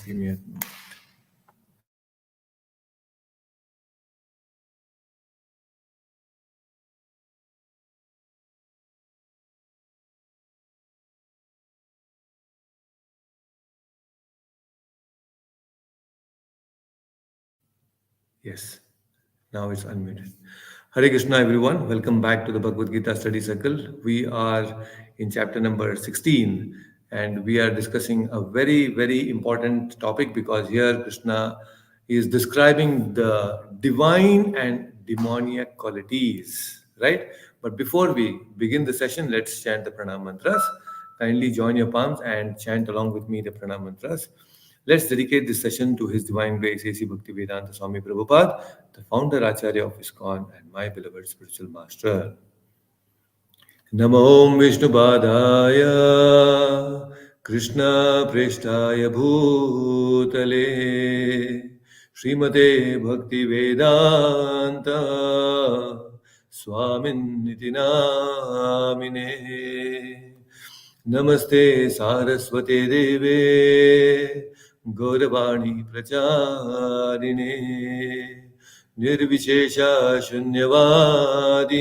Just give me a moment. Yes, now it's unmuted. Hare Krishna, everyone. Welcome back to the Bhagavad Gita Study Circle. We are in chapter number 16, and we are discussing a very, very important topic because here Krishna is describing the divine and demoniac qualities, right? But before we begin the session, let's chant the pranam mantras. Kindly join your palms and chant along with me the pranam mantras. Let's dedicate this session to His Divine Grace A.C. Bhaktivedanta Swami Prabhupada, the founder Acharya of ISKCON and my beloved spiritual master. Namo Vishnupādāya Krishna Preshtaya Bhūtale Srimate Bhaktivedanta Swamin Niti Namine Namaste Saraswate Deve Gauravani Pracharine Nirvishesha Shunyavadi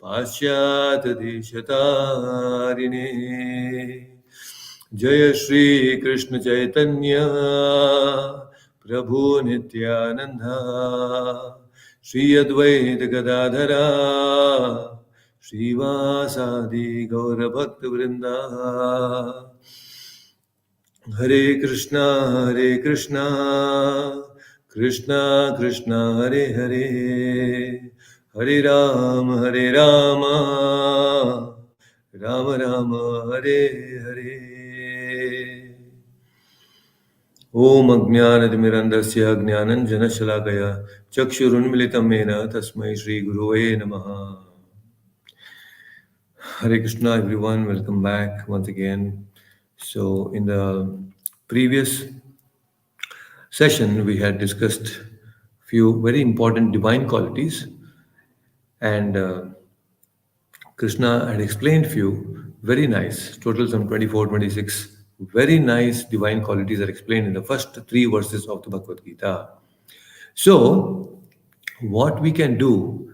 Paschat Deshatarine Jaya Shri Krishna Chaitanya Prabhu Nityananda Shri Advaita Gadadhara Srivasadi Gaura Bhakta Vrinda Hare Krishna Krishna Krishna Hare Hare Hare Rama Rama Rama Hare Hare Om Ajnanatimirandasya Jnananjanashalakaya Chakshurunmilitam Mena Tasmai Shri Guruve Namaha. Hare Krishna, everyone. Welcome back once again. So, in the previous session, we had discussed few very important divine qualities, and Krishna had explained few very nice, total some 24, 26 very nice divine qualities are explained in the first three verses of the Bhagavad Gita. So, what we can do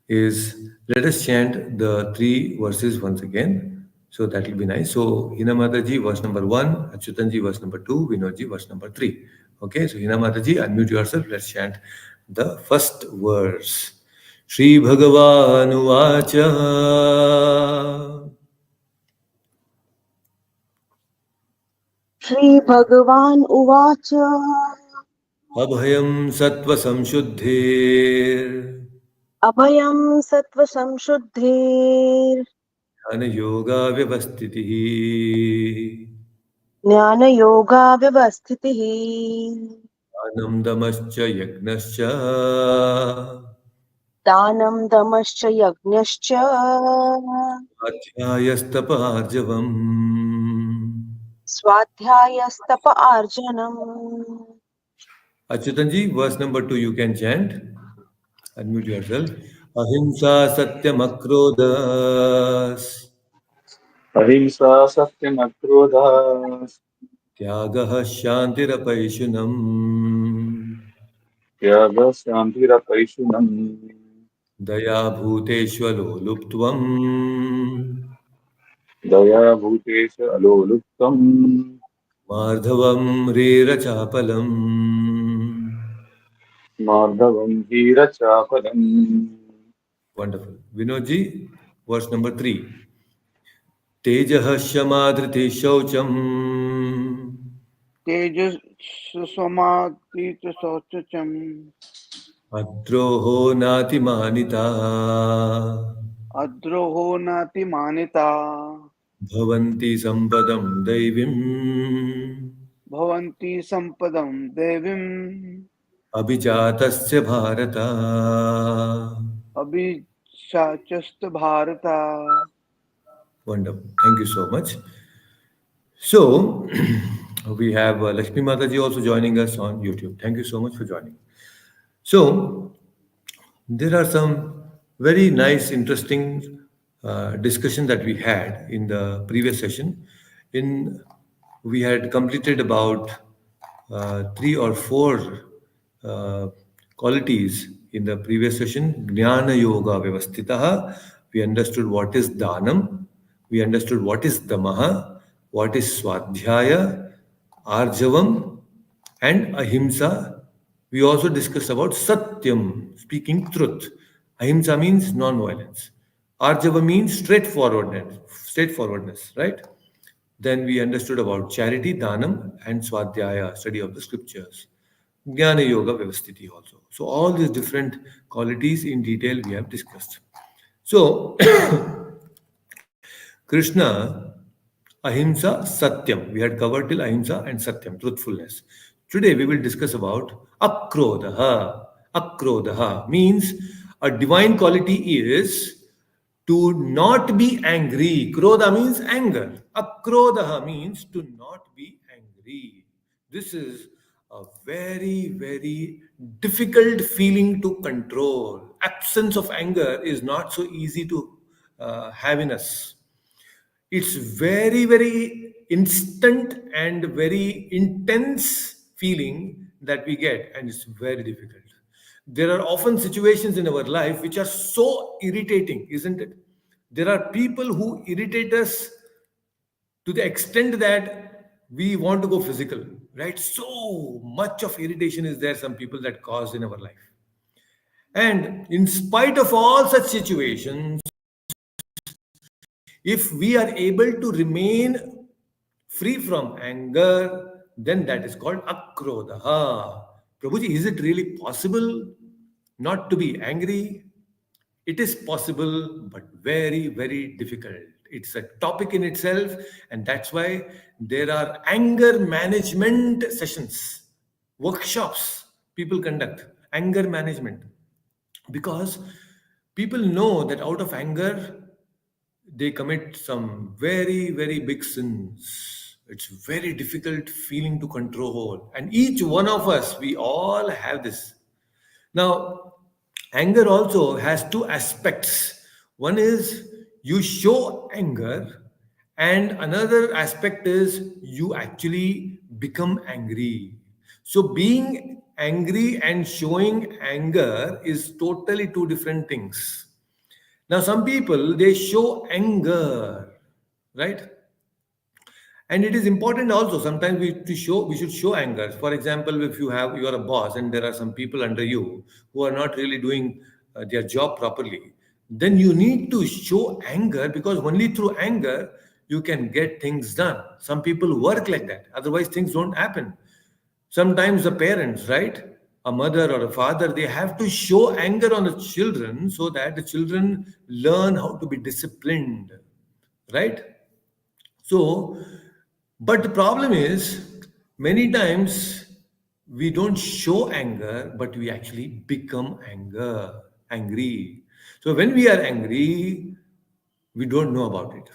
is let us chant the three verses once again. So that will be nice. So Hina Mataji, verse number 1, Achyutanji, verse number 2, Vinodji, verse number 3. Okay, so Hina Mataji, unmute yourself. Let's chant the first verse. Shri Bhagavanu Vacha Shri Bhagavan Uvacha Abhayam Sattva Samshuddhir Abhayam Sattva Samshuddhir Jnana Yoga Vyavastitihi Jnana Yoga Vyavasthitihi Anam Damascha Yagnascha Danam Damascha Yajnascha Adhyayastapa Arjavam. Swadhyayastapa Arjanam. Achyutanji, verse number 2, you can chant. Unmute yourself. Ahimsa Satyam Akrodas अहिंसा सत्यमक्रोधः Tyagaha Shantirapayishunam त्यागः शान्तिरपैशुनम् Daya Bhuteshwalo Luptvam दया Bhutesh अलोलुप्तम् Mardhavam Rerachapalam. मार्दवम् वीरचापलम्. Wonderful. Vinodji, verse number 3. Tejah Shamadriti Shaucham तेजस्वमातीतशौचम् Adroho Natimanita अद्रोहो नातिमानिता Bhavanti Sampadam Daivim भवन्ति सम्पदं देवीम् Abhijatasya Bharata. अभिशाचस्त Bharat. Wonderful. Thank you so much. So, we have Lakshmi Mataji also joining us on YouTube. Thank you so much for joining. So, there are some very nice, interesting discussion that we had in the previous session. In We had completed about three or four uh, qualities in the previous session. Jnana Yoga Vyavastitaha. We understood what is Dhanam. We understood what is Damaha, what is Swadhyaya, Arjavam, and Ahimsa. We also discussed about Satyam, speaking truth. Ahimsa means non-violence. Arjava means straightforwardness, right? Then we understood about charity, dhanam, and swadhyaya, study of the scriptures. Jnana Yoga Vyavasthiti also. So all these different qualities in detail we have discussed. So Krishna, Ahimsa, Satyam. We had covered till Ahimsa and Satyam, truthfulness. Today we will discuss about Akrodaha. Akrodaha means a divine quality is to not be angry. Krodha means anger. Akrodaha means to not be angry. This is a very, very difficult feeling to control. Absence of anger is not so easy to have in us. It's very, very instant and very intense feeling that we get, and it's very difficult. There are often situations in our life which are so irritating, isn't it? There are people who irritate us to the extent that we want to go physical, right? So much of irritation is there, some people that cause in our life. And in spite of all such situations, if we are able to remain free from anger, then that is called akrodaha. Prabhuji, is it really possible not to be angry? It is possible, but very, very difficult. It's a topic in itself, and that's why there are anger management sessions, workshops people conduct, anger management. Because people know that out of anger, they commit some very, very big sins. It's very difficult feeling to control. And each one of us, we all have this. Now, anger also has two aspects. One is you show anger, and another aspect is you actually become angry. So, being angry and showing anger is totally two different things. Now, some people they show anger, right? And it is important also. Sometimes we should show anger. For example, if you are a boss and there are some people under you who are not really doing their job properly, then you need to show anger because only through anger you can get things done. Some people work like that. Otherwise, things don't happen. Sometimes the parents, right? A mother or a father, they have to show anger on the children so that the children learn how to be disciplined, right? So, but the problem is many times we don't show anger, but we actually become angry. So when we are angry, we don't know about it.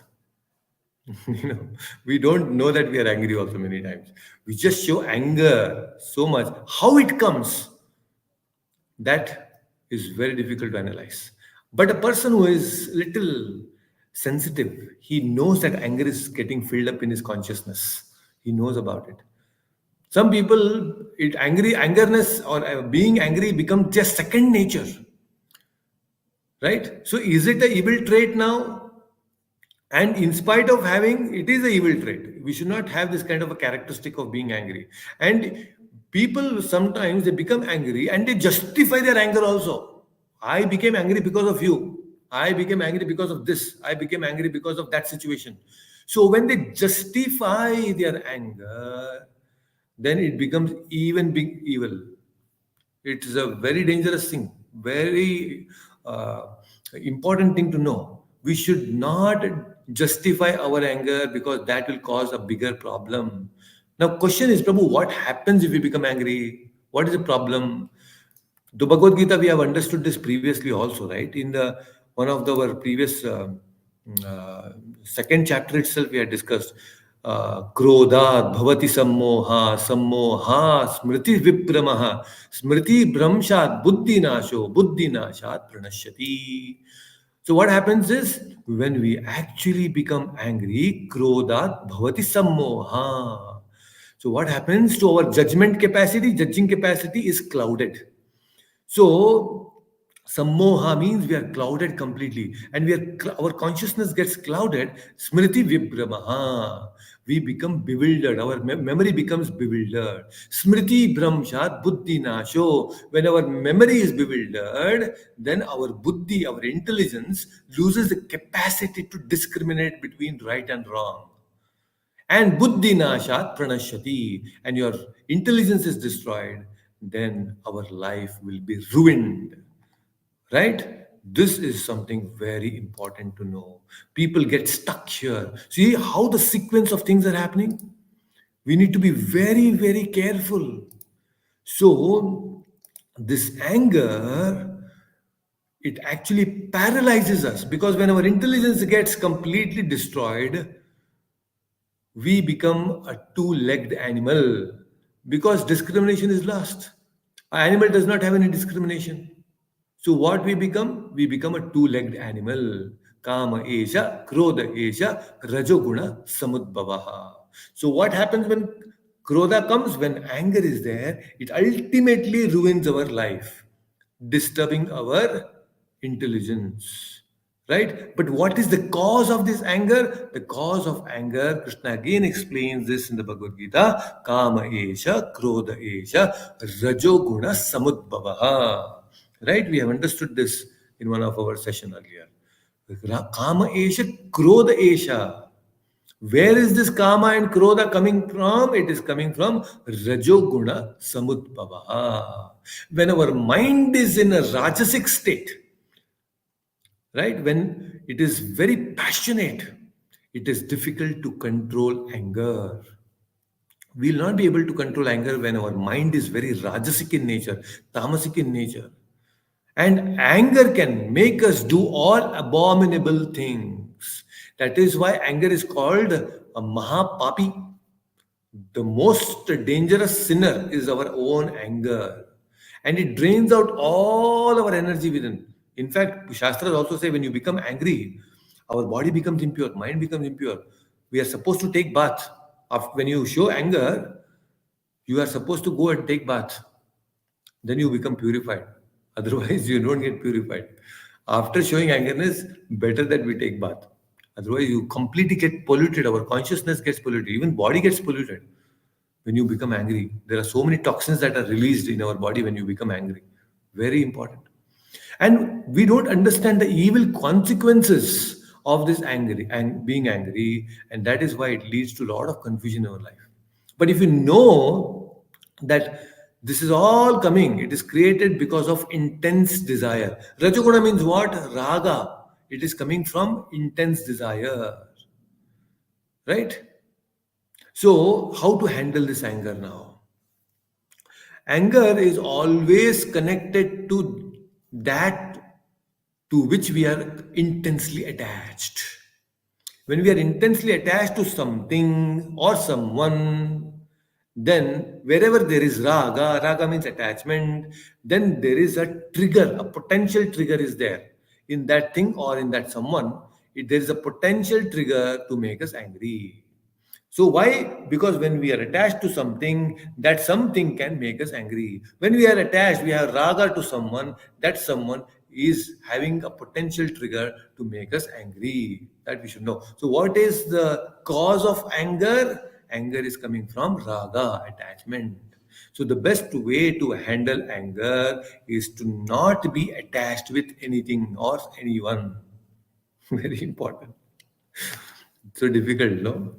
you know, we don't know that we are angry also many times. We just show anger so much. How it comes, that is very difficult to analyze. But a person who is little sensitive, he knows that anger is getting filled up in his consciousness. He knows about it. Some people, angerness or being angry becomes just second nature, right? So is it a evil trait now? And in spite of having, it is a evil trait. We should not have this kind of a characteristic of being angry. And people sometimes they become angry and they justify their anger also. I became angry because of you. I became angry because of this. I became angry because of that situation. So when they justify their anger, then it becomes even big evil. It is a very dangerous thing, very important thing to know. We should not justify our anger because that will cause a bigger problem. Now, question is, Prabhu, what happens if we become angry? What is the problem? The Bhagavad Gita, we have understood this previously also, right? In the one of our previous uh, second chapter itself, we had discussed Krodhat bhavati sammoha, sammoha smriti vipramaha, smriti bhramshat buddhi nasho, buddhi nashat pranashyati. So what happens is when we actually become angry, krodat bhavati sammoha. So what happens to our judgment capacity? Judging capacity is clouded. So sammoha means we are clouded completely, and our consciousness gets clouded. Smriti vibhramaha. We become bewildered. Our memory becomes bewildered. Smriti bhramshat buddhi nasho. When our memory is bewildered, then our buddhi, our intelligence, loses the capacity to discriminate between right and wrong. And buddhi nashat pranashyati, and your intelligence is destroyed, then our life will be ruined. Right? This is something very important to know. People get stuck here. See how the sequence of things are happening? We need to be very, very careful. So, this anger, it actually paralyzes us, because when our intelligence gets completely destroyed, we become a two-legged animal, because discrimination is lost. An animal does not have any discrimination. So what we become? We become a two-legged animal. Kama esha, krodha esha, rajoguna samudbhavaha. So what happens when krodha comes? When anger is there, it ultimately ruins our life, disturbing our intelligence. Right? But what is the cause of this anger? The cause of anger, Krishna again explains this in the Bhagavad Gita, Kama esha, Krodha esha, Rajoguna Samudbhavaha. Right? We have understood this in one of our session earlier. Kama esha, Krodha esha. Where is this Kama and Krodha coming from? It is coming from Rajoguna Samudbhavaha. When our mind is in a Rajasic state, right, when it is very passionate, it is difficult to control anger. We will not be able to control anger when our mind is very rajasic in nature, tamasic in nature. And anger can make us do all abominable things. That is why anger is called a mahapapi. The most dangerous sinner is our own anger, and it drains out all our energy within. In fact, Shastras also say when you become angry, our body becomes impure, mind becomes impure. We are supposed to take bath. When you show anger, you are supposed to go and take bath. Then you become purified. Otherwise, you don't get purified. After showing angerness, better that we take bath. Otherwise, you completely get polluted. Our consciousness gets polluted. Even body gets polluted when you become angry. There are so many toxins that are released in our body when you become angry. Very important. And we don't understand the evil consequences of this angry and being angry, and that is why it leads to a lot of confusion in our life. But if you know that this is all coming, it is created because of intense desire. Rajoguna means what? Raga. It is coming from intense desire. Right? So, how to handle this anger now? Anger is always connected to that to which we are intensely attached. When we are intensely attached to something or someone, then wherever there is raga, raga means attachment, then there is a trigger, a potential trigger is there in that thing or in that someone. There is a potential trigger to make us angry. So why? Because when we are attached to something, that something can make us angry. When we are attached, we have raga to someone, that someone is having a potential trigger to make us angry. That we should know. So what is the cause of anger? Anger is coming from raga, attachment. So the best way to handle anger is to not be attached with anything or anyone. Very important. So difficult, no?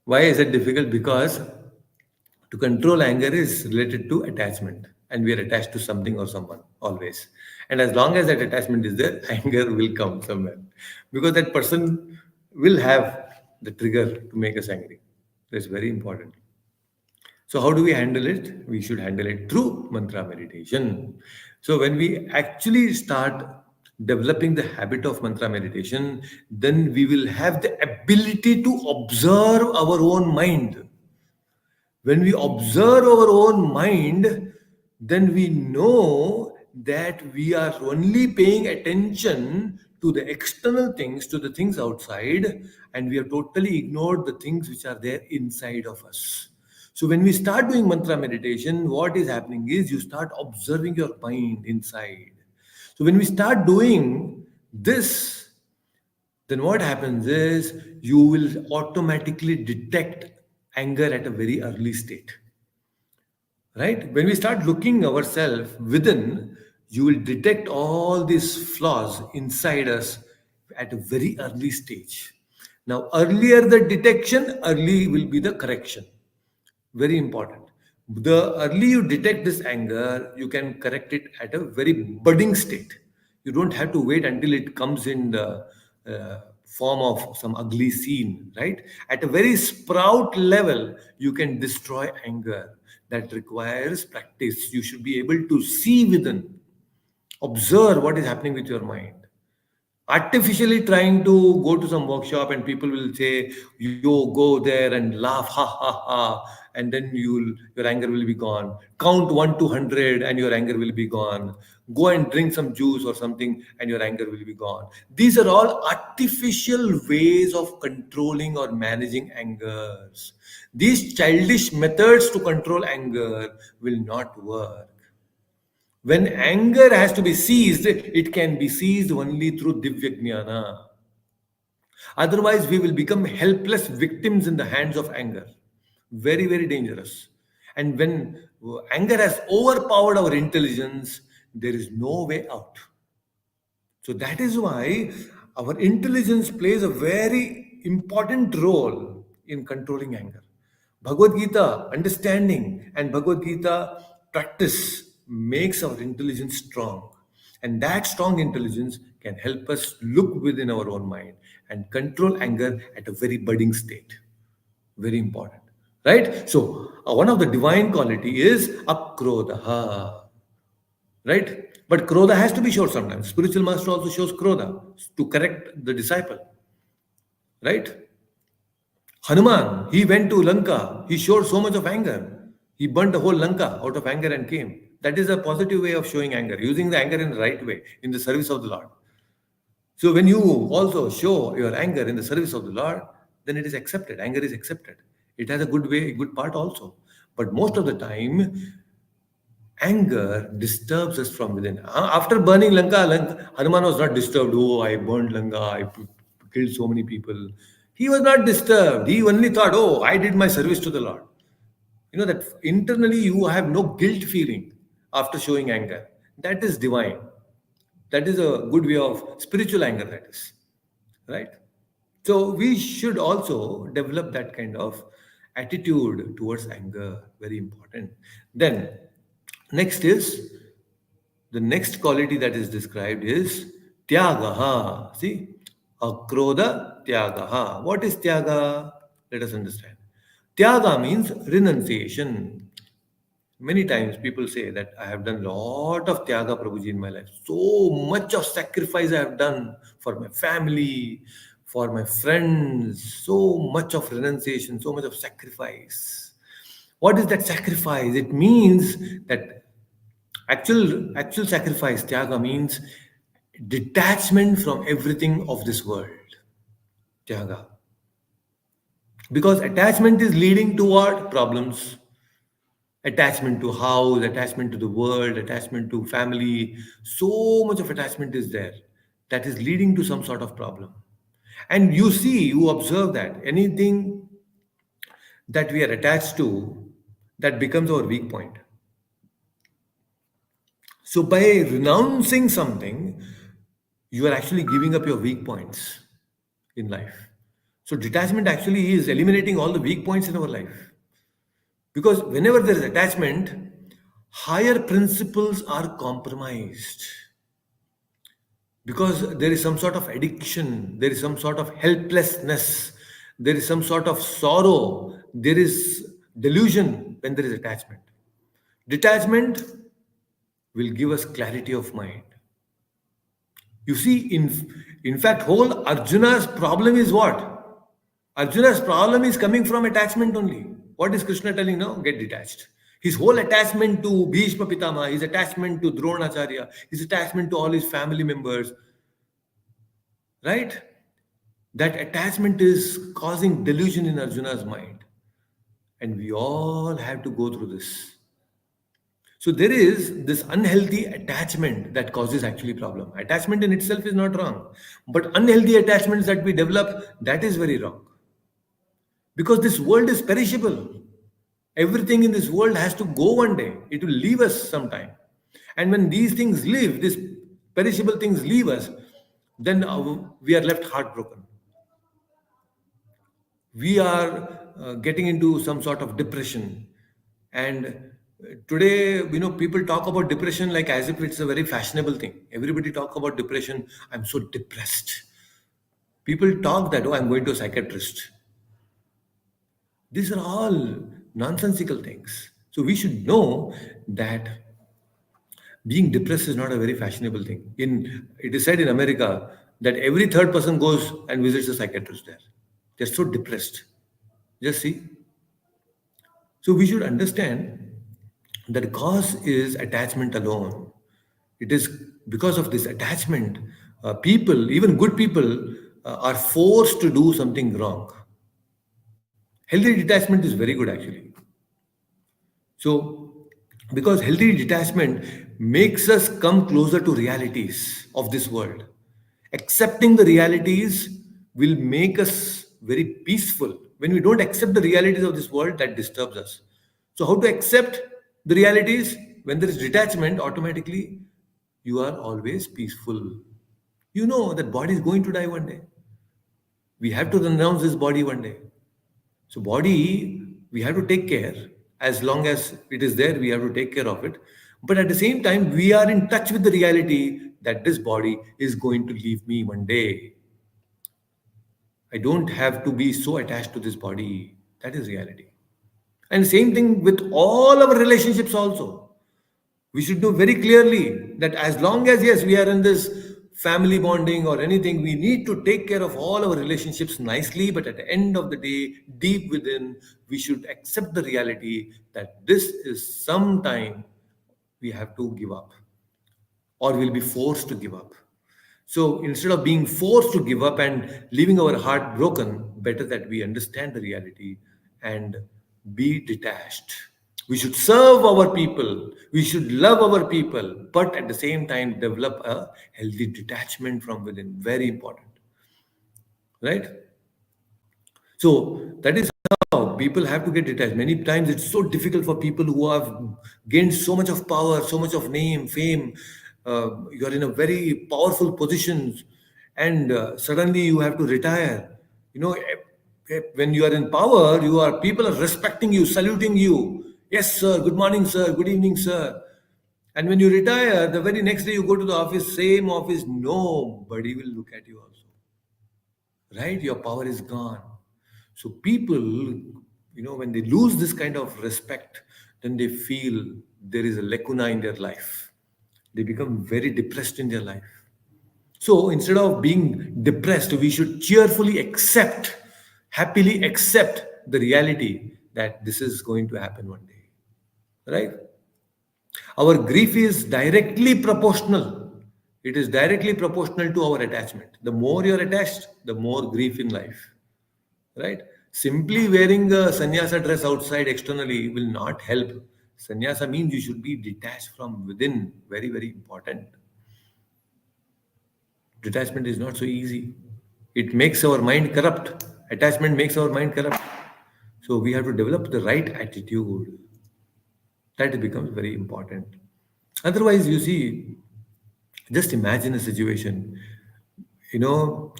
Why is it difficult? Because to control anger is related to attachment, and we are attached to something or someone always. And as long as that attachment is there, anger will come somewhere, because that person will have the trigger to make us angry. That's very important. So, how do we handle it? We should handle it through mantra meditation. So, when we actually start developing the habit of mantra meditation, then we will have the ability to observe our own mind. When we observe our own mind, then we know that we are only paying attention to the external things, to the things outside, and we have totally ignored the things which are there inside of us. So when we start doing mantra meditation, what is happening is you start observing your mind inside. So when we start doing this, then what happens is you will automatically detect anger at a very early state. Right? When we start looking ourselves within, you will detect all these flaws inside us at a very early stage. Now, earlier the detection, early will be the correction. Very important. The early you detect this anger, you can correct it at a very budding state. You don't have to wait until it comes in the form of some ugly scene, right? At a very sprout level, you can destroy anger. That requires practice. You should be able to see within, observe what is happening with your mind. Artificially trying to go to some workshop and people will say, "You go there and laugh, ha ha ha," and then your anger will be gone. Count 1 to 100 and your anger will be gone. Go and drink some juice or something and your anger will be gone. These are all artificial ways of controlling or managing angers. These childish methods to control anger will not work. When anger has to be seized, it can be seized only through Divya Jnana. Otherwise, we will become helpless victims in the hands of anger. Very, very dangerous. And when anger has overpowered our intelligence, there is no way out. So that is why our intelligence plays a very important role in controlling anger. Bhagavad Gita understanding and Bhagavad Gita practice makes our intelligence strong. And that strong intelligence can help us look within our own mind and control anger at a very budding state. Very important. Right? So, one of the divine quality is akrodha. Right? But Krodha has to be shown sometimes. Spiritual master also shows Krodha to correct the disciple. Right? Hanuman, he went to Lanka. He showed so much of anger. He burnt the whole Lanka out of anger and came. That is a positive way of showing anger, using the anger in the right way, in the service of the Lord. So when you also show your anger in the service of the Lord, then it is accepted. Anger is accepted. It has a good way, a good part also. But most of the time, anger disturbs us from within. After burning Lanka, Hanuman was not disturbed. Oh, I burned Lanka, killed so many people. He was not disturbed. He only thought, oh, I did my service to the Lord. You know that internally you have no guilt feeling after showing anger. That is divine. That is a good way of spiritual anger, that is. Right? So we should also develop that kind of attitude towards anger. Very important. Then next is the next quality that is described is tyagaha. See, akrodha tyagaha. What is tyaga? Let us understand. Tyaga means renunciation. Many times people say that I have done lot of tyaga, Prabhuji, in my life. So much of sacrifice I have done for my family, for my friends. So much of renunciation, so much of sacrifice. What is that sacrifice? It means that actual sacrifice, tyaga means detachment from everything of this world. Tyaga. Because attachment is leading toward problems. Attachment to house, attachment to the world, attachment to family. So much of attachment is there that is leading to some sort of problem. And you see, you observe that anything that we are attached to, that becomes our weak point. So by renouncing something, you are actually giving up your weak points in life. So detachment actually is eliminating all the weak points in our life. Because whenever there is attachment, higher principles are compromised. Because there is some sort of addiction, there is some sort of helplessness, there is some sort of sorrow, there is delusion when there is attachment. Detachment will give us clarity of mind. You see, in fact, whole Arjuna's problem is what? Arjuna's problem is coming from attachment only. What is Krishna telling now? Get detached. His whole attachment to Bhishma Pitama, his attachment to Dronacharya, his attachment to all his family members, right? That attachment is causing delusion in Arjuna's mind. And we all have to go through this. So there is this unhealthy attachment that causes actually problem. Attachment in itself is not wrong, but unhealthy attachments that we develop, that is very wrong. Because this world is perishable. Everything in this world has to go one day. It will leave us sometime. And when these things leave, these perishable things leave us, then we are left heartbroken. We are getting into some sort of depression. And today, people talk about depression like as if it's a very fashionable thing. Everybody talk about depression. I'm so depressed. People talk that, oh, I'm going to a psychiatrist. These are all nonsensical things. So we should know that being depressed is not a very fashionable thing. In it is said in America that every third person goes and visits a psychiatrist there. They're so depressed. Just see. So we should understand that the cause is attachment alone. It is because of this attachment, people, even good people, are forced to do something wrong. Healthy detachment is very good actually. So, because healthy detachment makes us come closer to realities of this world. Accepting the realities will make us very peaceful. When we don't accept the realities of this world, that disturbs us. So, how to accept the realities? When there is detachment, automatically you are always peaceful. You know that body is going to die one day. We have to renounce this body one day. So body, we have to take care. As long as it is there, we have to take care of it. But at the same time, we are in touch with the reality that this body is going to leave me one day. I don't have to be so attached to this body. That is reality. And same thing with all our relationships also. We should know very clearly that as long as, yes, we are in this family bonding or anything, we need to take care of all our relationships nicely. But at the end of the day, deep within, we should accept the reality that this is sometime we have to give up or will be forced to give up. So instead of being forced to give up and leaving our heart broken, better that we understand the reality and be detached. We should serve our people, we should love our people, but at the same time, develop a healthy detachment from within. Very important, right? So that is how people have to get detached. Many times it's so difficult for people who have gained so much of power, so much of name, fame. You are in a very powerful position, and suddenly you have to retire. When you are in power, you are people are respecting you, saluting you. Yes, sir. Good morning, sir. Good evening, sir. And when you retire, the very next day you go to the office, same office, nobody will look at you also, right? Your power is gone. So people, when they lose this kind of respect, then they feel there is a lacuna in their life. They become very depressed in their life. So instead of being depressed, we should cheerfully accept, happily accept the reality that this is going to happen one day, right? Our grief is directly proportional. It is directly proportional to our attachment. The more you're attached, the more grief in life, right? Simply wearing a sannyasa dress outside externally will not help. Sannyasa means you should be detached from within. Very, very important. Detachment is not so easy. It makes our mind corrupt. Attachment makes our mind corrupt. So we have to develop the right attitude. That becomes very important. Otherwise, you see, just imagine a situation. You know,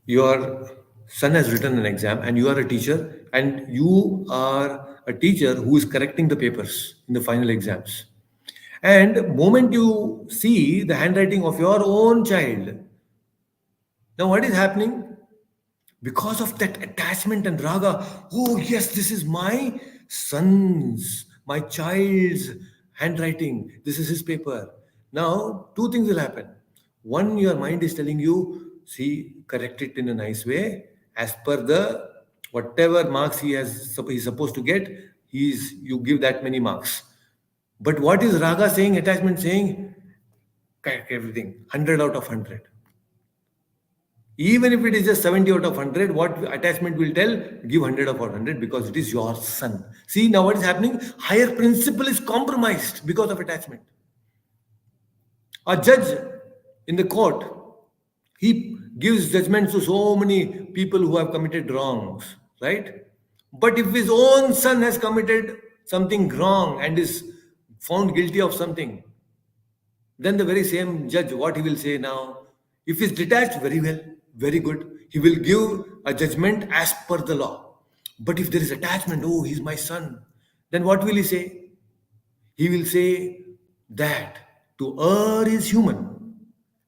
your son has written an exam and you are a teacher and you are a teacher who is correcting the papers in the final exams. And moment you see the handwriting of your own child, now what is happening? Because of that attachment and raga, oh yes, this is my son's, my child's handwriting, this is his paper. Now two things will happen. One, your mind is telling you, see, correct it in a nice way as per the whatever marks he's supposed to get. He's You give that many marks. But what is raga saying, attachment saying? Correct everything, 100 out of 100. Even if it is just 70 out of 100, what attachment will tell? Give 100 of 100 because it is your son. See, now what is happening? Higher principle is compromised because of attachment. A judge in the court, he gives judgments to so many people who have committed wrongs, right? But if his own son has committed something wrong and is found guilty of something, then the very same judge, what he will say now? If he's detached, very well, very good. He will give a judgment as per the law. But if there is attachment, oh, he's my son, then what will he say? He will say that to err is human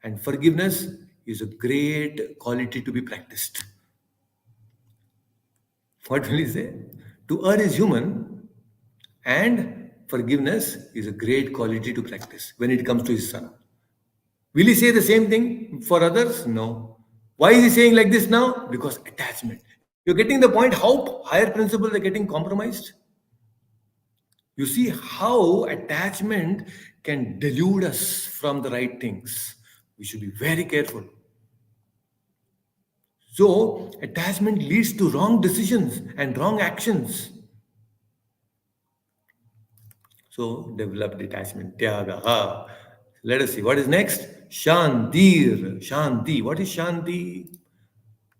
and forgiveness is a great quality to be practiced. What will he say? To err is human and forgiveness is a great quality to practice when it comes to his son. Will he say the same thing for others? No. Why is he saying like this now? Because attachment. You're getting the point how higher principles are getting compromised? You see how attachment can delude us from the right things. We should be very careful. So, attachment leads to wrong decisions and wrong actions. So, develop detachment. Tyaga. Let us see. What is next? Shantir. Shanti. What is Shanti?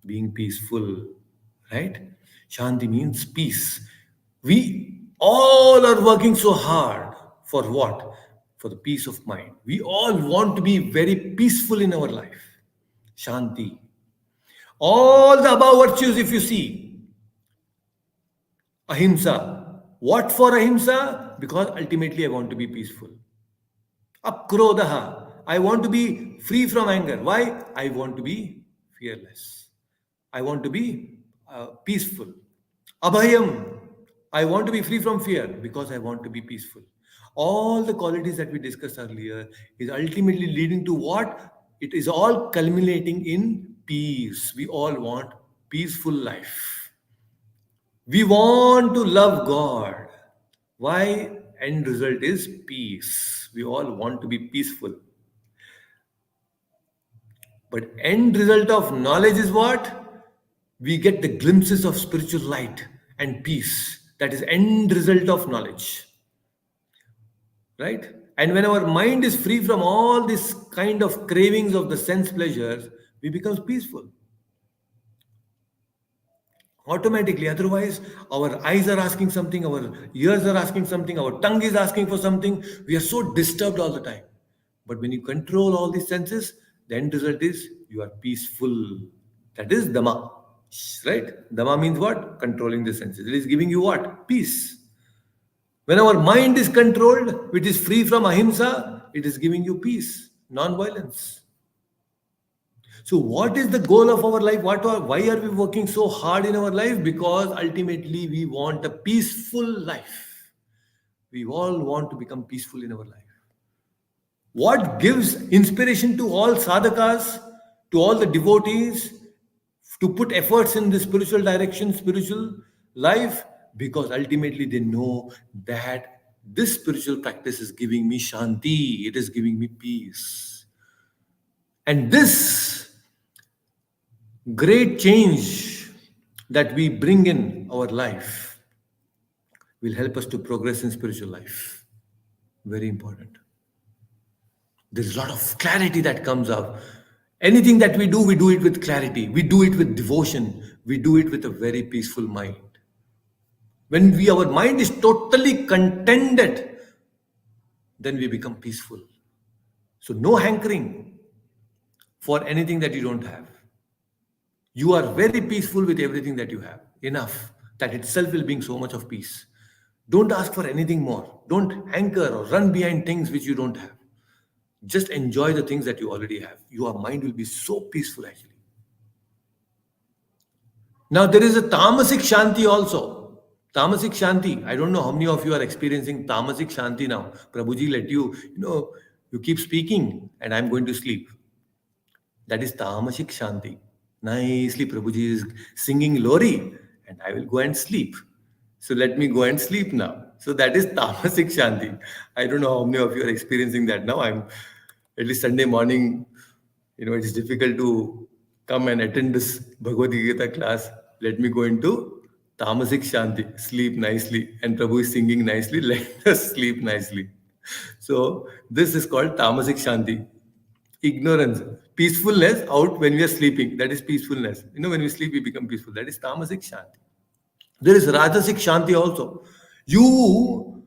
Being peaceful, right? Shanti means peace. We all are working so hard for what? For the peace of mind. We all want to be very peaceful in our life. Shanti. All the above virtues, if you see, ahimsa. What for ahimsa? Because ultimately I want to be peaceful. Apkrodaha. I want to be free from anger. Why? I want to be fearless. I want to be peaceful. Abhayam. I want to be free from fear because I want to be peaceful. All the qualities that we discussed earlier is ultimately leading to what? It is all culminating in peace. We all want peaceful life. We want to love God. Why? End result is peace. We all want to be peaceful. But end result of knowledge is what? We get the glimpses of spiritual light and peace. That is end result of knowledge. Right? And when our mind is free from all this kind of cravings of the sense pleasures, we become peaceful. Automatically. Otherwise, our eyes are asking something, our ears are asking something, our tongue is asking for something. We are so disturbed all the time. But when you control all these senses, the end result is you are peaceful. That is Dhamma. Right? Dhamma means what? Controlling the senses. It is giving you what? Peace. When our mind is controlled, which is free from ahimsa, it is giving you peace, non-violence. So, what is the goal of our life? Why are we working so hard in our life? Because ultimately we want a peaceful life. We all want to become peaceful in our life. What gives inspiration to all sadhakas, to all the devotees, to put efforts in the spiritual direction, spiritual life? Because ultimately they know that this spiritual practice is giving me shanti, it is giving me peace. And this great change that we bring in our life will help us to progress in spiritual life. Very important. There's a lot of clarity that comes up. Anything that we do it with clarity. We do it with devotion. We do it with a very peaceful mind. When our mind is totally contented, then we become peaceful. So no hankering for anything that you don't have. You are very peaceful with everything that you have. Enough. That itself will bring so much of peace. Don't ask for anything more. Don't hanker or run behind things which you don't have. Just enjoy the things that you already have. Your mind will be so peaceful actually. Now there is a tamasic shanti also. Tamasic shanti. I don't know how many of you are experiencing tamasic shanti now. Prabhuji let you keep speaking and I'm going to sleep. That is tamasic shanti. Nicely Prabhuji is singing Lori and I will go and sleep. So let me go and sleep now. So that is tamasic shanti. I don't know how many of you are experiencing that now. At least Sunday morning, it's difficult to come and attend this Bhagavad Gita class. Let me go into Tamasic Shanti, sleep nicely. And Prabhu is singing nicely, let us sleep nicely. So, this is called Tamasic Shanti. Ignorance, peacefulness out when we are sleeping. That is peacefulness. You know, when we sleep, we become peaceful. That is Tamasic Shanti. There is Rajasic Shanti also. You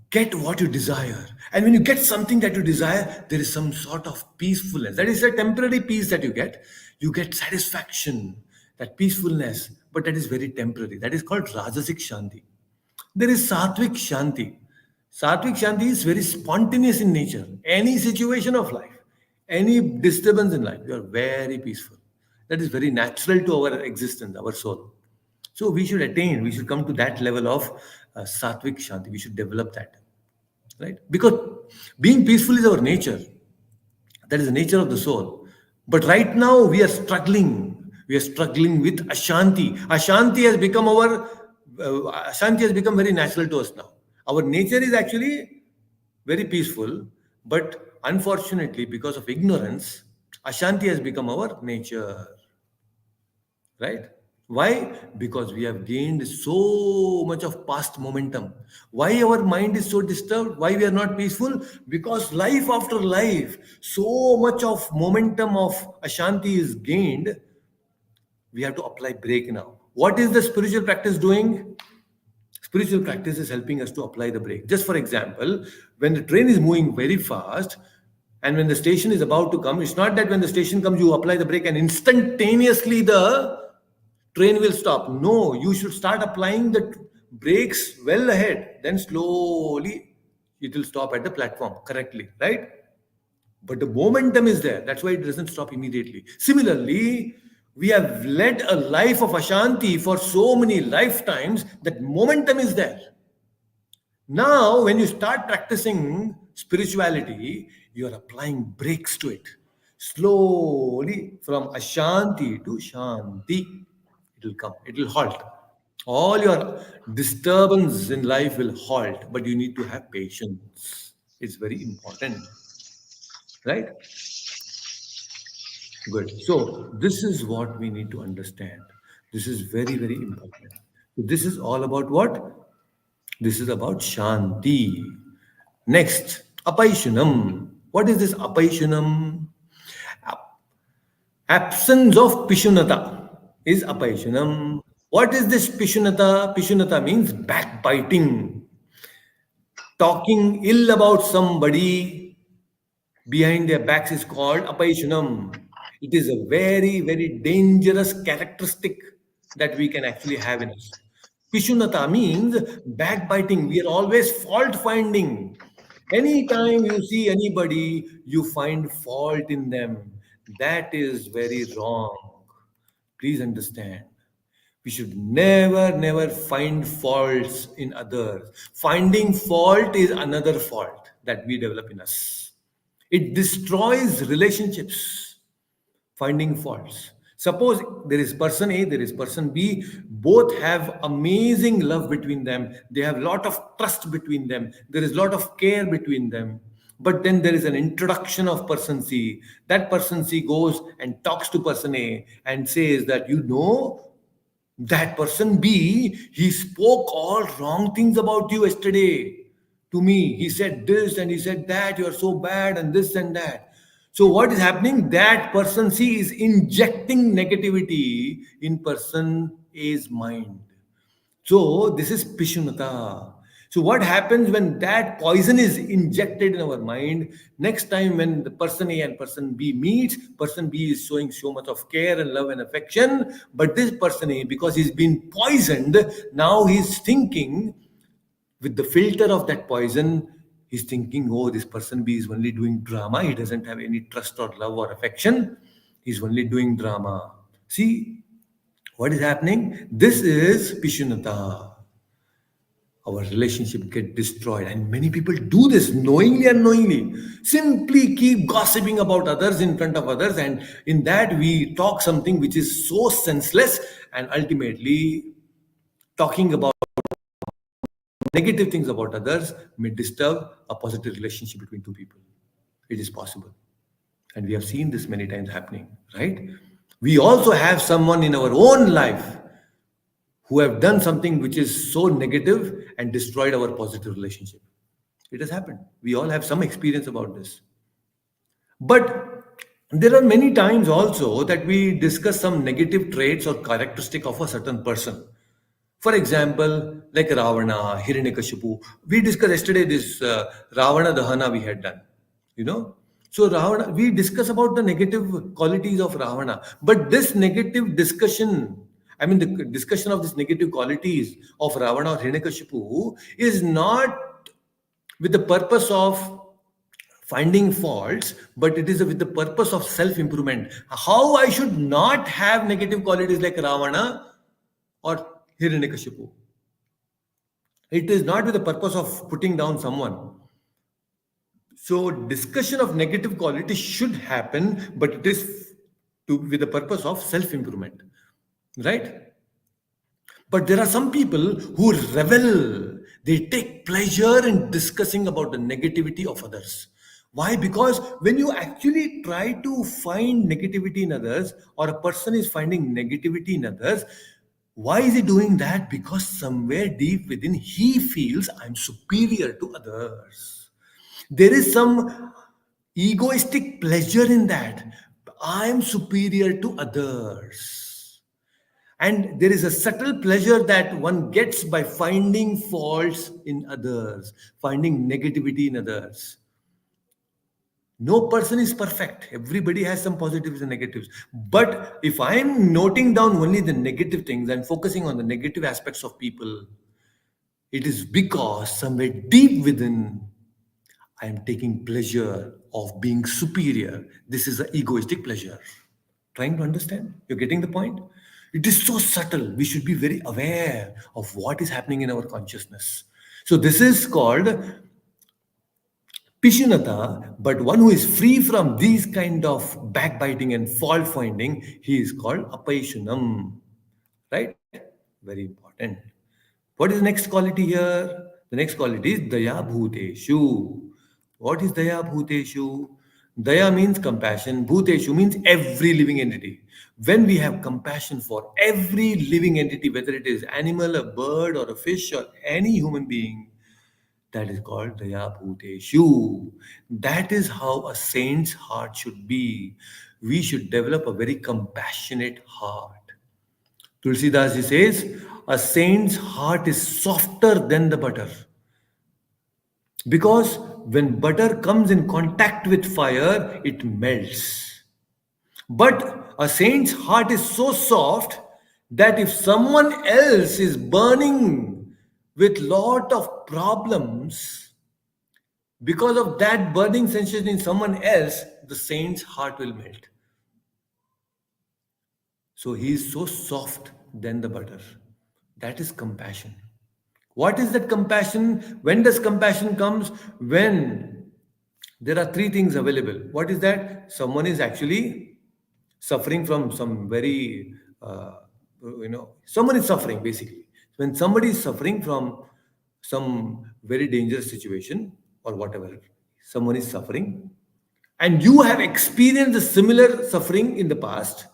get what you desire. And when you get something that you desire, there is some sort of peacefulness. That is a temporary peace that you get. You get satisfaction, that peacefulness, but that is very temporary. That is called Rajasic Shanti. There is Sattvic Shanti. Sattvic Shanti is very spontaneous in nature. Any situation of life, any disturbance in life, you are very peaceful. That is very natural to our existence, our soul. So we should attain, we should come to that level of Sattvic Shanti. We should develop that, right? Because being peaceful is our nature. That is the nature of the soul. But right now we are struggling. We are struggling with Ashanti. Ashanti has become very natural to us now. Our nature is actually very peaceful, but unfortunately, because of ignorance, Ashanti has become our nature, right? Why? Because we have gained so much of past momentum. Why our mind is so disturbed? Why we are not peaceful? Because life after life, so much of momentum of Ashanti is gained. We have to apply break now. What is the spiritual practice doing? Spiritual practice is helping us to apply the brake. Just for example, when the train is moving very fast and when the station is about to come, it's not that when the station comes, you apply the brake and instantaneously the train will stop. No, you should start applying the brakes well ahead. Then slowly it will stop at the platform correctly, right? But the momentum is there. That's why it doesn't stop immediately. Similarly, we have led a life of Ashanti for so many lifetimes that momentum is there. Now, when you start practicing spirituality, you are applying breaks to it. Slowly, from Ashanti to Shanti, it will come, it will halt. All your disturbance in life will halt, but you need to have patience. It's very important, right? Good. So, this is what we need to understand. This is very, very important. So this is all about what? This is about Shanti. Next, Apaishanam. What is this Apaishanam? Absence of Pishunata is Apaishanam. What is this Pishunata? Pishunata means backbiting, talking ill about somebody behind their backs is called Apaishanam. It is a very, very dangerous characteristic that we can actually have in us. Pishunata means backbiting. We are always fault finding. Anytime you see anybody, you find fault in them. That is very wrong. Please understand. We should never, never find faults in others. Finding fault is another fault that we develop in us. It destroys relationships, finding faults. Suppose there is person A, there is person B, both have amazing love between them. They have a lot of trust between them. There is a lot of care between them. But then there is an introduction of person C. That person C goes and talks to person A and says that, you know, that person B, he spoke all wrong things about you yesterday to me. He said this and he said that, you are so bad and this and that. So what is happening? That person C is injecting negativity in person A's mind. So this is Pishunata. So what happens when that poison is injected in our mind? Next time when the person A and person B meets, person B is showing so much of care and love and affection, but this person A, because he's been poisoned, now he's thinking with the filter of that poison, he's thinking, oh, this person B is only doing drama. He doesn't have any trust or love or affection. He's only doing drama. See, what is happening? This is Pishunata. Our relationship get destroyed, and many people do this knowingly and unknowingly. Simply keep gossiping about others in front of others, and in that we talk something which is so senseless, and ultimately talking about negative things about others may disturb a positive relationship between two people. It is possible, and we have seen this many times happening, right? We also have someone in our own life who have done something which is so negative and destroyed our positive relationship. It has happened. We all have some experience about this. But there are many times also that we discuss some negative traits or characteristic of a certain person. For example, like Ravana, Hiranyakashipu. We discussed yesterday this Ravana Dahana we had done. You know, so Ravana, we discuss about the negative qualities of Ravana. But this negative discussion, I mean, the discussion of these negative qualities of Ravana or Hiranyakashipu is not with the purpose of finding faults, but it is with the purpose of self improvement. How I should not have negative qualities like Ravana or Hiranyakashipu. It is not with the purpose of putting down someone. So discussion of negative qualities should happen, but it is with the purpose of self improvement, right? But there are some people who revel, they take pleasure in discussing about the negativity of others. Why? Because when you actually try to find negativity in others, or a person is finding negativity in others, why is he doing that? Because somewhere deep within he feels I'm superior to others. There is some egoistic pleasure in that. I am superior to others. And there is a subtle pleasure that one gets by finding faults in others, finding negativity in others. No person is perfect. Everybody has some positives and negatives. But if I'm noting down only the negative things and focusing on the negative aspects of people, it is because somewhere deep within I am taking pleasure of being superior. This is an egoistic pleasure. Trying to understand? You're getting the point? It is so subtle. We should be very aware of what is happening in our consciousness. So, this is called Pishunata, but one who is free from these kind of backbiting and fault finding, he is called Apaishunam. Right? Very important. What is the next quality here? The next quality is Daya Bhuteshu. What is Daya Bhuteshu? Daya means compassion. Bhuteshu means every living entity. When we have compassion for every living entity, whether it is animal, a bird, or a fish, or any human being, that is called Daya Bhuteshu. That is how a saint's heart should be. We should develop a very compassionate heart. Tulsidas ji says, a saint's heart is softer than the butter. Because when butter comes in contact with fire, it melts. But a saint's heart is so soft that if someone else is burning with lot of problems, because of that burning sensation in someone else, the saint's heart will melt. So he is so soft than the butter. That is compassion. What is that compassion? When does compassion comes? When there are three things available. What is that? Someone is actually suffering from some very, someone is suffering basically. When somebody is suffering from some very dangerous situation or whatever, someone is suffering, and you have experienced a similar suffering in the past,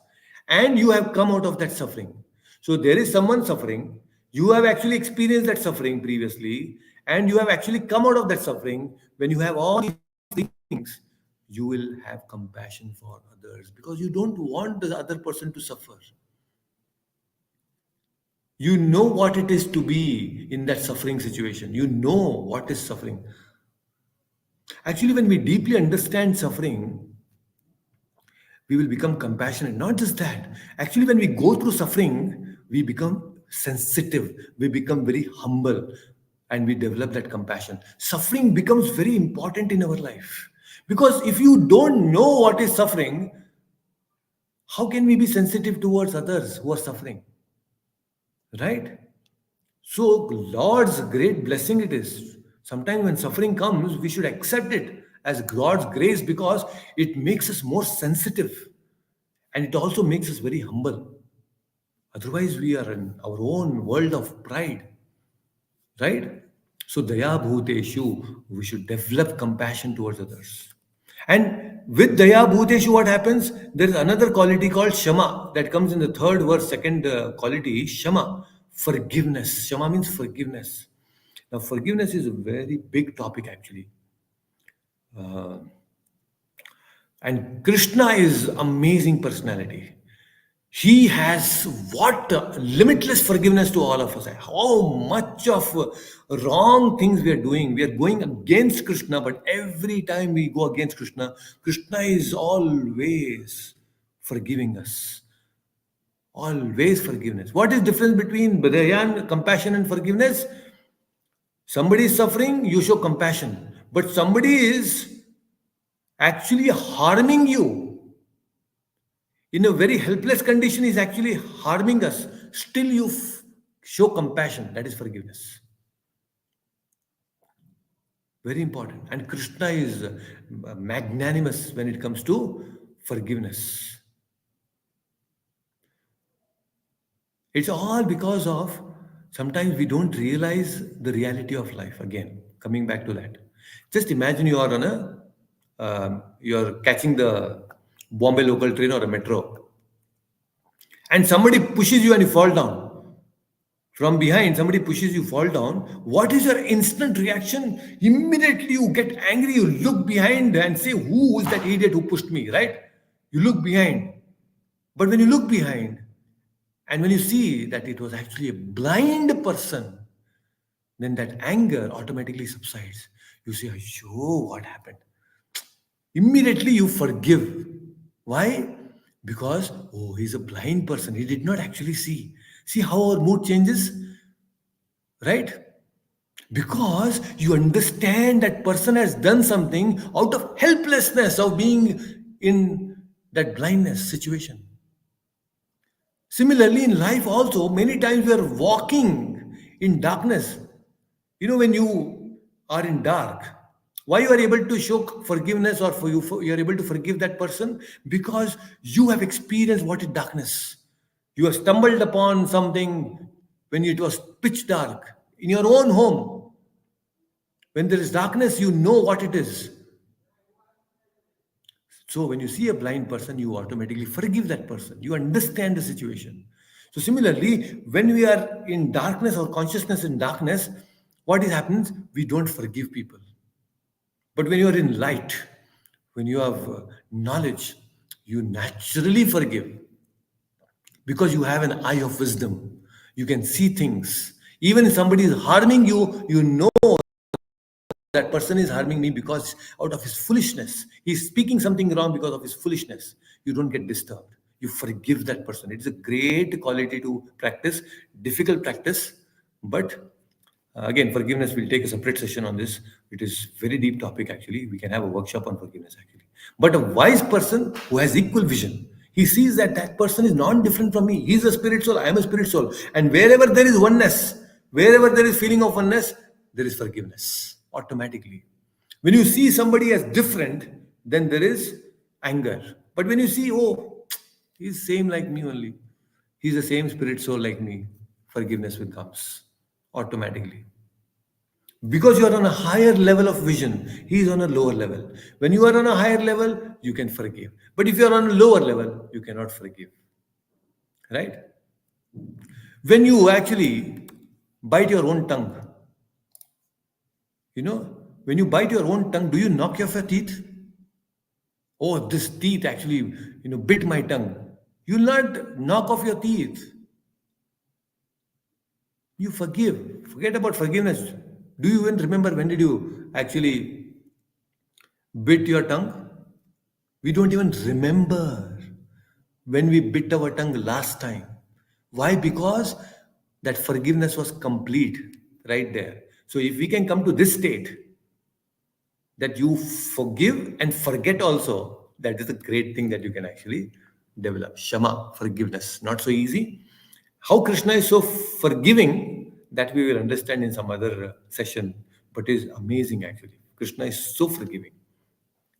and you have come out of that suffering. So there is someone suffering, you have actually experienced that suffering previously, and you have actually come out of that suffering. When you have all these things, you will have compassion for others because you don't want the other person to suffer. You know what it is to be in that suffering situation. You know what is suffering. Actually, when we deeply understand suffering, we will become compassionate. Not just that, actually, when we go through suffering, we become sensitive, we become very humble, and we develop that compassion. Suffering becomes very important in our life because if you don't know what is suffering, how can we be sensitive towards others who are suffering? Right? So, Lord's great blessing it is. Sometimes when suffering comes, we should accept it as God's grace because it makes us more sensitive and it also makes us very humble. Otherwise, we are in our own world of pride, right? So, Daya Bhuteshu, we should develop compassion towards others. And with Daya Bhuteshu, what happens? There is another quality called Shama that comes in the third verse, second quality, Shama, forgiveness. Shama means forgiveness. Now, forgiveness is a very big topic actually. And Krishna is amazing personality. He has what limitless forgiveness to all of us. How much of wrong things we are doing. We are going against Krishna, but every time we go against Krishna, Krishna is always forgiving us. Always forgiveness. What is difference between Dayan, compassion and forgiveness? Somebody is suffering, you show compassion. But somebody is actually harming you in a very helpless condition, is actually harming us. Still, you show compassion. That is forgiveness. Very important. And Krishna is magnanimous when it comes to forgiveness. It's all because of sometimes we don't realize the reality of life. Again, coming back to that. Just imagine you are on you're catching the Bombay local train or a metro, and somebody pushes you and you fall down. From behind, somebody pushes you, fall down. What is your instant reaction? Immediately you get angry, you look behind and say, who is that idiot who pushed me, right? You look behind. But when you look behind and when you see that it was actually a blind person, then that anger automatically subsides. You say, "Ayyo, what happened?" Immediately you forgive. Why? Because, oh, he's a blind person. He did not actually see. See how our mood changes, right? Because you understand that person has done something out of helplessness of being in that blindness situation. Similarly, in life also, many times we are walking in darkness. You know, when you are in dark, why you are able to show forgiveness or you are able to forgive that person? Because you have experienced what is darkness. You have stumbled upon something when it was pitch dark in your own home. When there is darkness, you know what it is. So when you see a blind person, you automatically forgive that person. You understand the situation. So similarly, when we are in darkness or consciousness in darkness, what is happens? We don't forgive people. But when you are in light, when you have knowledge, you naturally forgive because you have an eye of wisdom. You can see things. Even if somebody is harming you, you know that person is harming me because out of his foolishness. He's speaking something wrong because of his foolishness. You don't get disturbed. You forgive that person. It's a great quality to practice, difficult practice, but again, forgiveness, we'll take a separate session on this. It is very deep topic actually. We can have a workshop on forgiveness actually. But a wise person who has equal vision, he sees that that person is not different from me. He's a spirit soul, I am a spirit soul. And wherever there is oneness, wherever there is feeling of oneness, there is forgiveness automatically. When you see somebody as different, then there is anger. But when you see, oh, he's same like me only. He's the same spirit soul like me. Forgiveness will comes automatically. Because you are on a higher level of vision, he is on a lower level. When you are on a higher level, you can forgive. But if you are on a lower level, you cannot forgive. Right? When you actually bite your own tongue, you know, when you bite your own tongue, do you knock off your teeth? Oh, this teeth actually, bit my tongue. You'll not knock off your teeth. You forgive. Forget about forgiveness. Do you even remember when did you actually bit your tongue? We don't even remember when we bit our tongue last time. Why? Because that forgiveness was complete right there. So if we can come to this state that you forgive and forget also, that is a great thing that you can actually develop. Shama, forgiveness. Not so easy. How Krishna is so forgiving, that we will understand in some other session, but is amazing actually. Krishna is so forgiving.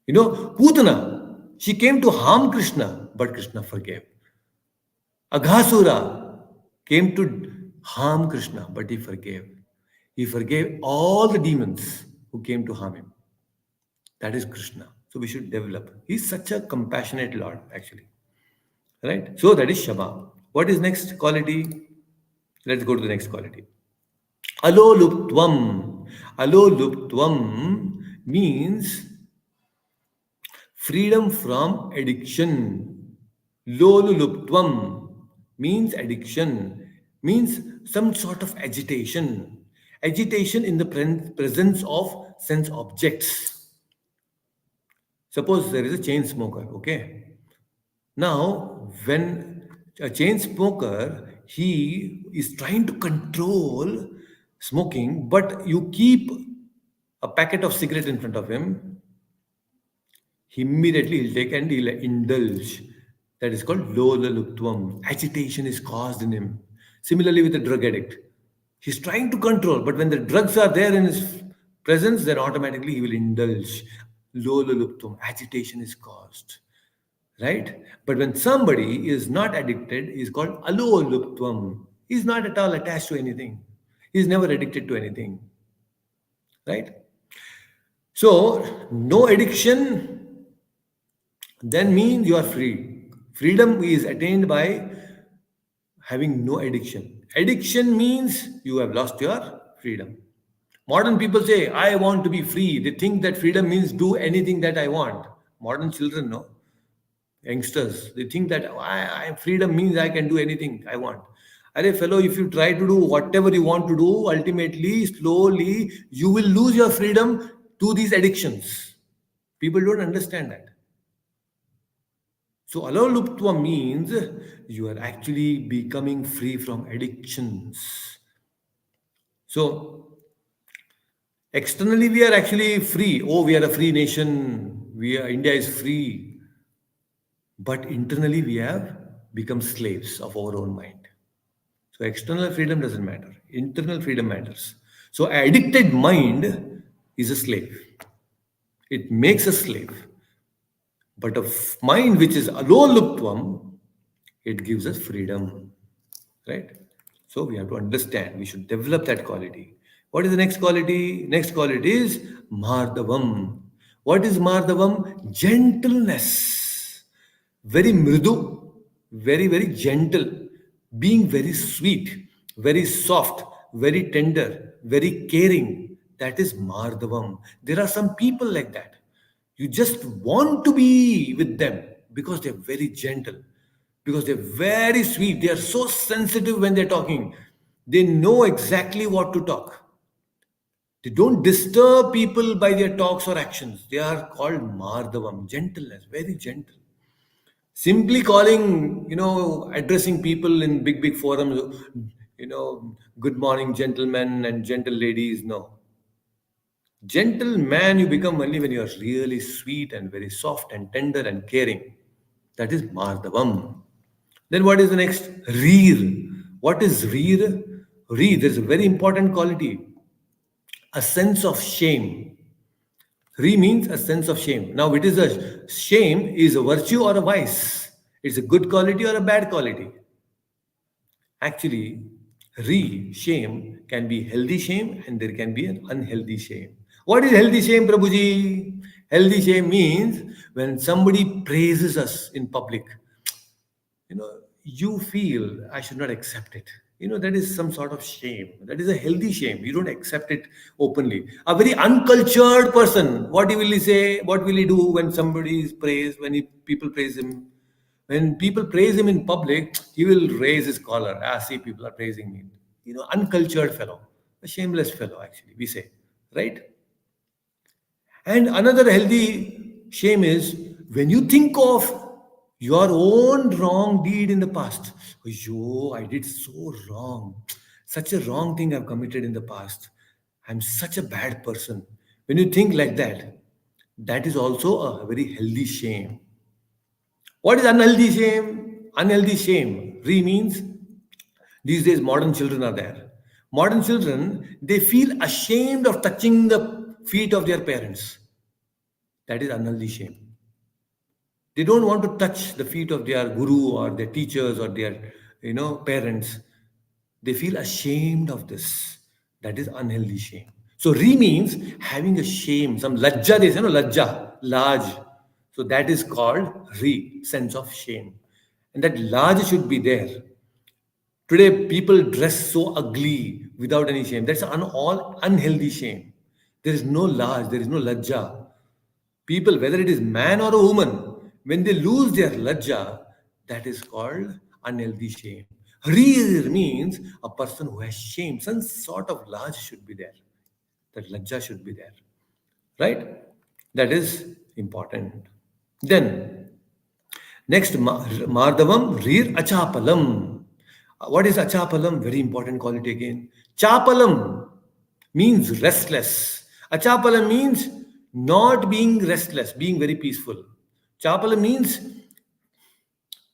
Putana, she came to harm Krishna, but Krishna forgave. Aghasura came to harm Krishna, but he forgave. He forgave all the demons who came to harm him. That is Krishna. So we should develop. He's such a compassionate Lord, actually. Right? So that is Shama. What is next quality? Let's go to the next quality. Aloluptvam. Aloluptvam means freedom from addiction. Loluluptvam means addiction, means some sort of agitation. Agitation in the presence of sense objects. Suppose there is a chain smoker, okay? Now, when a chain smoker, he is trying to control smoking, but you keep a packet of cigarette in front of him, immediately he'll take and he'll indulge. That is called lolaluptvam. Agitation is caused in him. Similarly with the drug addict. He's trying to control, but when the drugs are there in his presence, then automatically he will indulge. Lolaluptvam. Agitation is caused. Right? But when somebody is not addicted, is called aloluptvam. He's not at all attached to anything. He's never addicted to anything. Right? So, no addiction then means you are free. Freedom is attained by having no addiction. Addiction means you have lost your freedom. Modern people say, I want to be free. They think that freedom means do anything that I want. Modern children know. Youngsters, they think that freedom means I can do anything I want. Arey fellow, if you try to do whatever you want to do, ultimately, slowly, you will lose your freedom to these addictions. People don't understand that. So alaluptva means you are actually becoming free from addictions. So externally we are actually free. Oh, we are a free nation. India is free. But internally we have become slaves of our own mind. So external freedom doesn't matter. Internal freedom matters. So an addicted mind is a slave. It makes a slave. But a mind which is aloluptvam, it gives us freedom. Right? So we have to understand. We should develop that quality. What is the next quality? Next quality is mardavam. What is mardavam? Gentleness. Very mridu, very gentle, being very sweet, very soft, very tender, very caring. That is mardavam. There are some people like that. You just want to be with them because they're very gentle, because they're very sweet. They are so sensitive when they're talking. They know exactly what to talk. They don't disturb people by their talks or actions. They are called mardavam, gentleness, very gentle. Simply calling, addressing people in big forums, good morning, gentlemen and gentle ladies. No. Gentle man you become only when you are really sweet and very soft and tender and caring. That is Mardavam. Then what is the next? Reer. What is Reer? Reer, there's a very important quality. A sense of shame. Re means a sense of shame. Now, it is a shame is a virtue or a vice. It's a good quality or a bad quality. Actually, shame can be healthy shame and there can be an unhealthy shame. What is healthy shame, Prabhuji? Healthy shame means when somebody praises us in public, you feel I should not accept it. That is some sort of shame. That is a healthy shame. You don't accept it openly. A very uncultured person, what will he say? What will he do when somebody is praised, people praise him? When people praise him in public, he will raise his collar. See, people are praising me. Uncultured fellow, a shameless fellow, actually, we say, right? And another healthy shame is when you think of your own wrong deed in the past. Yo, I did so wrong. Such a wrong thing I've committed in the past. I'm such a bad person. When you think like that, that is also a very healthy shame. What is unhealthy shame? Unhealthy shame. Means these days modern children are there. Modern children, they feel ashamed of touching the feet of their parents. That is unhealthy shame. They don't want to touch the feet of their guru or their teachers or their parents. They feel ashamed of this. That is unhealthy shame. So re means having a shame, some lajja, they say, no, lajja, large. So that is called re, sense of shame. And that large should be there. Today, people dress so ugly without any shame. That's an all unhealthy shame. There is no large, there is no lajja. People, whether it is man or a woman, when they lose their lajja, that is called unhealthy shame. Re means a person who has shame. Some sort of large should be there. That lajja should be there. Right? That is important. Then, next, Mardavam, Rir Achapalam. What is Achapalam? Very important quality again. Chapalam means restless. Achapalam means not being restless, being very peaceful. Chapalam means,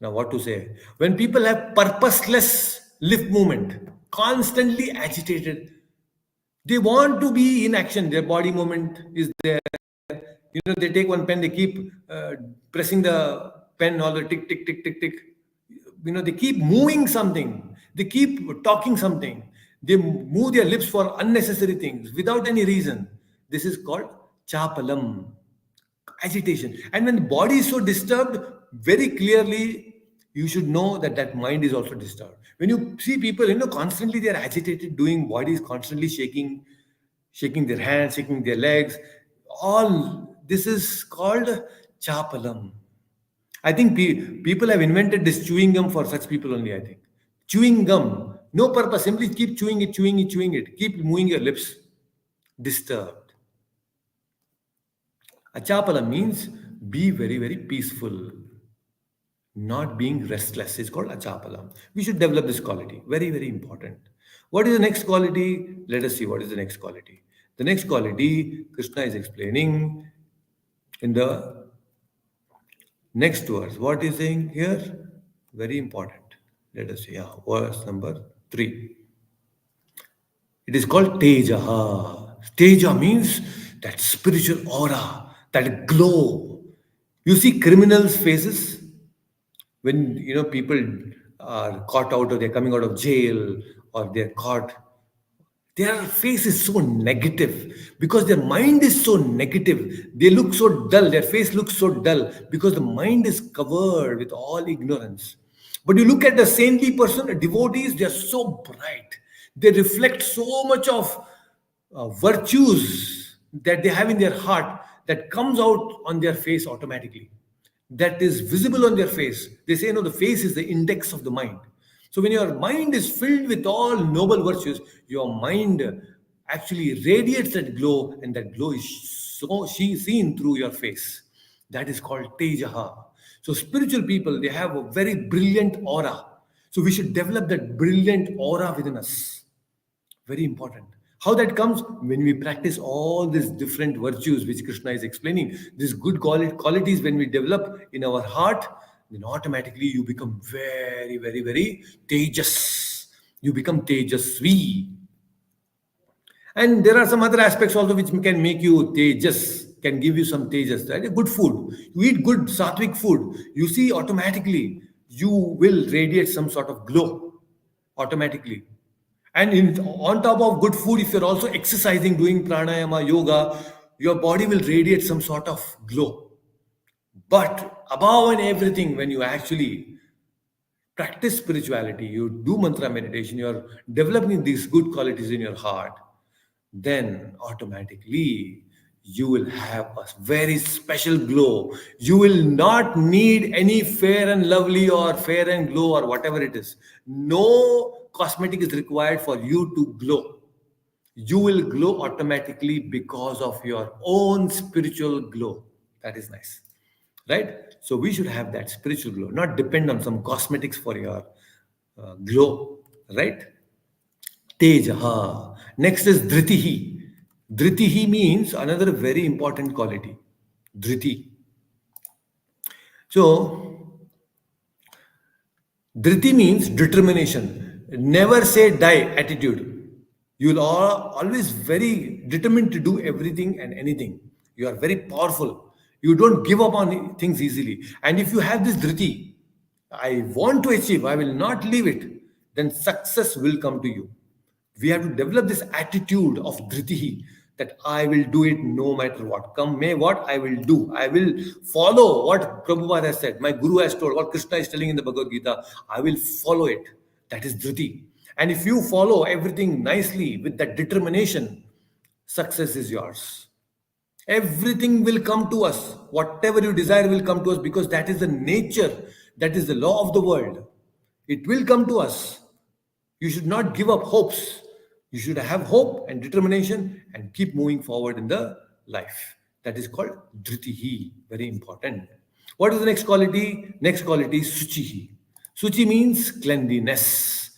now what to say? When people have purposeless lip movement, constantly agitated, they want to be in action. Their body movement is there. They take one pen, they keep pressing the pen, all the tick, tick, tick, tick, tick. They keep moving something. They keep talking something. They move their lips for unnecessary things without any reason. This is called chapalam, agitation. And when the body is so disturbed, very clearly you should know that that mind is also disturbed. When you see people, constantly they are agitated, doing body is constantly shaking their hands, shaking their legs. All this is called chapalam. I think people have invented this chewing gum for such people only. I think chewing gum, no purpose, simply keep chewing it, chewing it, chewing it, keep moving your lips. Disturbed. Achapala means be very, very peaceful, not being restless. It's called achapala. We should develop this quality. Very, very important. What is the next quality? Let us see what is the next quality. The next quality, Krishna is explaining in the next verse. What is saying here? Very important. Let us see. Yeah, verse number 3. It is called Tejaha. Teja means that spiritual aura, that glow. You see criminals' faces when people are caught out or they're coming out of jail or they're caught. Their face is so negative because their mind is so negative. They look so dull. Their face looks so dull because the mind is covered with all ignorance. But you look at the saintly person, the devotees, they are so bright. They reflect so much of virtues that they have in their heart that comes out on their face automatically. That is visible on their face. They say, no, the face is the index of the mind. So when your mind is filled with all noble virtues, your mind actually radiates that glow, and that glow is seen through your face. That is called Tejaha. So spiritual people, they have a very brilliant aura. So we should develop that brilliant aura within us. Very important. How that comes? When we practice all these different virtues which Krishna is explaining, these good qualities, when we develop in our heart, then automatically you become very, very, very tejas. You become tejasvi. And there are some other aspects also which can make you tejas, can give you some tejas. Right? Good food. You eat good sattvic food. You see automatically you will radiate some sort of glow automatically. And on top of good food, if you're also exercising, doing pranayama, yoga, your body will radiate some sort of glow. But above and everything, when you actually practice spirituality, you do mantra meditation, you're developing these good qualities in your heart, then automatically you will have a very special glow. You will not need any fair and lovely or fair and glow or whatever it is. No cosmetic is required for you to glow. You will glow automatically because of your own spiritual glow. That is nice, right? So we should have that spiritual glow, not depend on some cosmetics for your glow, right? Tejaha. Next is Dhritihi. Dhritihi means another very important quality. Dhriti. So, Dhriti means determination. Never say die attitude. You'll always very determined to do everything and anything. You are very powerful. You don't give up on things easily. And if you have this Dhriti, I want to achieve, I will not leave it, then success will come to you. We have to develop this attitude of dhritihi, that I will do it no matter what. Come may what, I will do. I will follow what Prabhupada has said. My Guru has told, what Krishna is telling in the Bhagavad Gita. I will follow it. That is dhriti. And if you follow everything nicely with that determination, success is yours. Everything will come to us. Whatever you desire will come to us, because that is the nature, that is the law of the world. It will come to us. You should not give up hopes. You should have hope and determination and keep moving forward in the life. That is called dhritihi. Very important. What is the next quality? Next quality is suchihi. Suchi means cleanliness.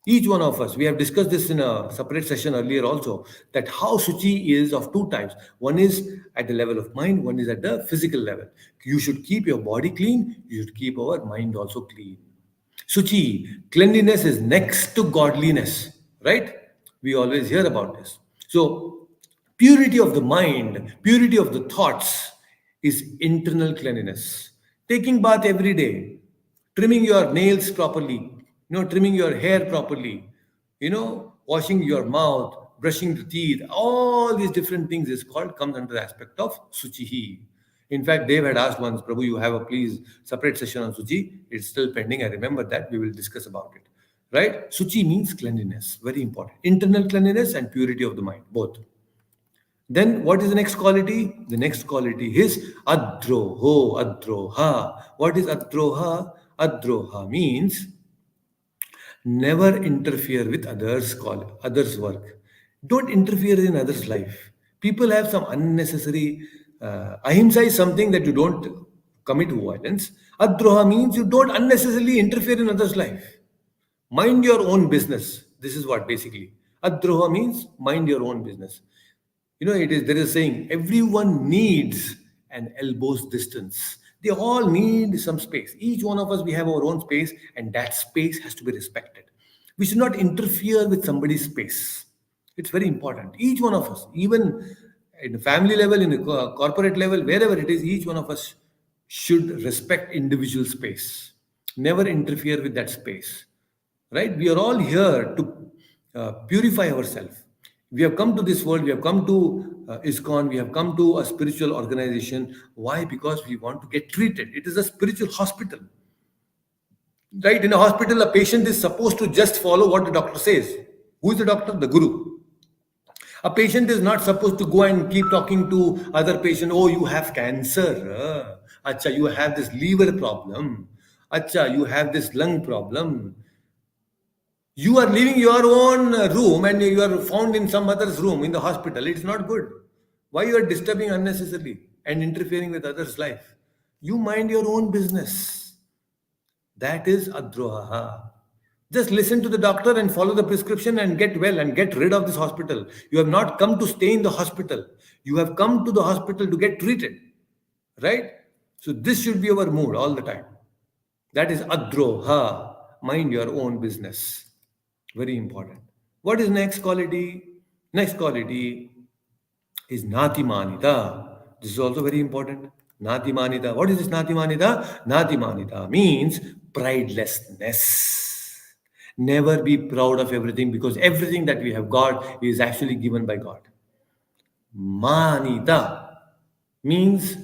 Each one of us, we have discussed this in a separate session earlier also, that how suchi is of two types. One is at the level of mind, one is at the physical level. You should keep your body clean, you should keep our mind also clean. Suchi, cleanliness is next to godliness, right? We always hear about this. So, purity of the mind, purity of the thoughts is internal cleanliness. Taking bath every day, trimming your nails properly, trimming your hair properly, washing your mouth, brushing the teeth, all these different things is called, comes under the aspect of suchihi. In fact, Dave had asked once, Prabhu, you have a please separate session on Suchi. It's still pending. I remember that. We will discuss about it. Right? Suchi means cleanliness. Very important. Internal cleanliness and purity of the mind. Both. Then what is the next quality? The next quality is adroho, adroha. What is adroha? Adroha means never interfere with others' work. Don't interfere in others' life. People have some unnecessary. Ahimsa is something that you don't commit violence. Adroha means you don't unnecessarily interfere in others' life. Mind your own business. This is what basically. Adroha means mind your own business. There is a saying, everyone needs an elbow's distance. They all need some space. Each one of us, we have our own space, and that space has to be respected. We should not interfere with somebody's space. It's very important. Each one of us, even in a family level, in a corporate level, wherever it is, each one of us should respect individual space. Never interfere with that space. Right? We are all here to purify ourselves. We have come to this world, we have come to ISKCON, we have come to a spiritual organization. Why? Because we want to get treated. It is a spiritual hospital. Right? In a hospital, a patient is supposed to just follow what the doctor says. Who is the doctor? The Guru. A patient is not supposed to go and keep talking to other patient. Oh, you have cancer. Acha, you have this liver problem. Acha, you have this lung problem. You are leaving your own room and you are found in some other's room in the hospital. It's not good. Why you are disturbing unnecessarily and interfering with others' life? You mind your own business. That is adroha. Just listen to the doctor and follow the prescription and get well and get rid of this hospital. You have not come to stay in the hospital. You have come to the hospital to get treated. Right? So this should be our mood all the time. That is adroha. Mind your own business. Very important. What is next quality? Next quality is natimanita. This is also very important. Natimanita. What is this natimanita? Natimanita means pridelessness. Never be proud of everything, because everything that we have got is actually given by God. Manita means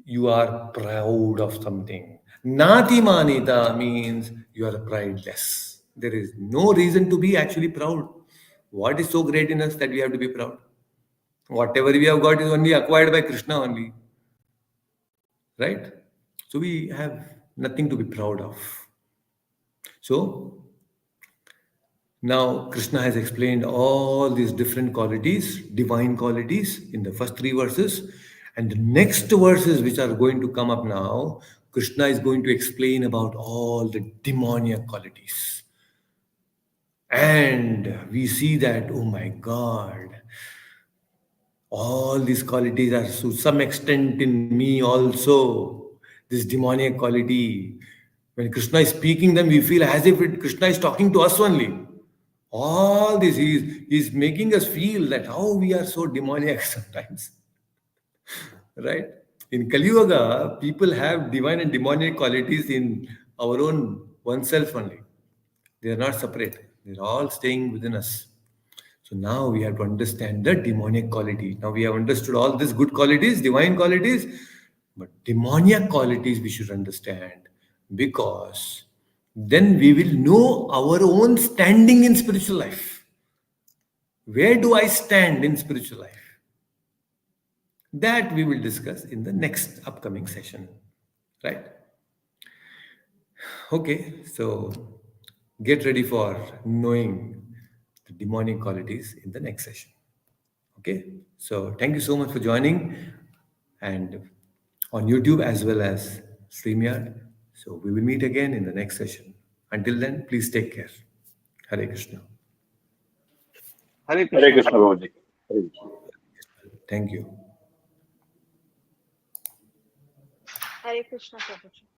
you are proud of something. Natimanita means you are prideless. There is no reason to be actually proud. What is so great in us that we have to be proud? Whatever we have got is only acquired by Krishna only. Right? So we have nothing to be proud of. So now Krishna has explained all these different qualities, divine qualities, in the first three verses. And the next verses which are going to come up now, Krishna is going to explain about all the demoniac qualities. And we see that, oh my God, all these qualities are to some extent in me also. This demoniac quality. When Krishna is speaking them, we feel as if Krishna is talking to us only. All this, he's making us feel that how we are so demoniac sometimes. Right? In Kali Yuga, people have divine and demoniac qualities in our own oneself only. They are not separate. They're all staying within us. So now we have to understand the demonic quality. Now we have understood all these good qualities, divine qualities, but demoniac qualities we should understand, because then we will know our own standing in spiritual life. Where do I stand in spiritual life? That we will discuss in the next upcoming session. Right? Okay, so get ready for knowing the demonic qualities in the next session. Okay, so thank you so much for joining, and on YouTube as well as StreamYard. So we will meet again in the next session. Until then, please take care. Hare Krishna. Hare Hare Krishna, Krishna, Prabhuji. Prabhuji. Hare Krishna. Thank you. Hare Krishna Prabhuji.